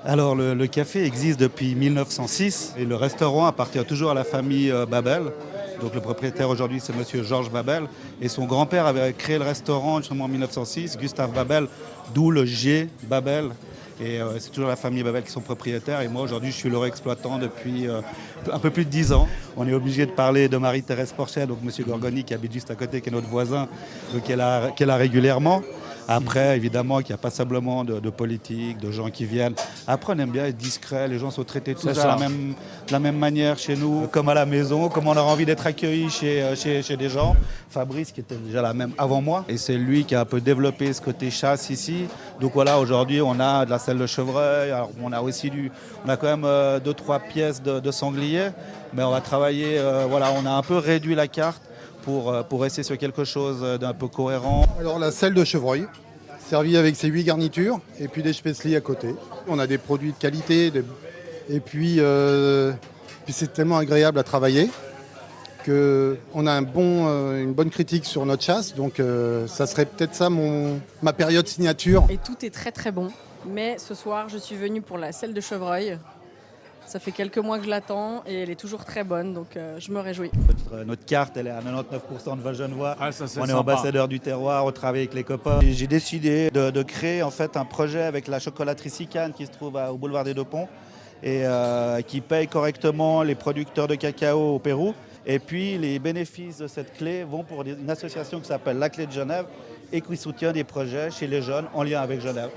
Alors le café existe depuis 1906 et le restaurant appartient toujours à la famille Babel. Donc le propriétaire aujourd'hui c'est monsieur Georges Babel et son grand-père avait créé le restaurant justement en 1906, Gustave Babel, d'où le G Babel. Et c'est toujours la famille Babel qui sont propriétaires et moi aujourd'hui je suis leur exploitant depuis un peu plus de 10 ans. On est obligé de parler de Marie-Thérèse Porchet, donc monsieur Gorgoni qui habite juste à côté, qui est notre voisin, donc qui est là régulièrement. Après, évidemment, qu'il n'y a pas simplement de politique, de gens qui viennent. Après, on aime bien être discret. Les gens sont traités tous C'est de ça. la même manière chez nous, comme à la maison, comme on a envie d'être accueilli chez des gens. Fabrice, qui était déjà la même avant moi, et c'est lui qui a un peu développé ce côté chasse ici. Donc voilà, aujourd'hui, on a de la selle de chevreuil. Alors, on a quand même deux, trois pièces de sanglier, mais on va travailler. Voilà, on a un peu réduit la carte pour rester sur quelque chose d'un peu cohérent. Alors la selle de chevreuil, servie avec ses 8 garnitures et puis des spätzli à côté. On a des produits de qualité et puis c'est tellement agréable à travailler qu'on a une bonne critique sur notre chasse. Donc ça serait peut-être ça ma période signature. Et tout est très très bon. Mais ce soir, je suis venue pour la selle de chevreuil. Ça fait quelques mois que je l'attends et elle est toujours très bonne, donc je me réjouis. Notre carte, elle est à 99% de vin genevois. Ah, ça, c'est On est sympa. ambassadeur du terroir, on travaille avec les copains. J'ai décidé de créer en fait un projet avec la chocolaterie Sicane qui se trouve au boulevard des Deux Ponts et qui paye correctement les producteurs de cacao au Pérou. Et puis les bénéfices de cette clé vont pour une association qui s'appelle La Clé de Genève et qui soutient des projets chez les jeunes en lien avec Genève.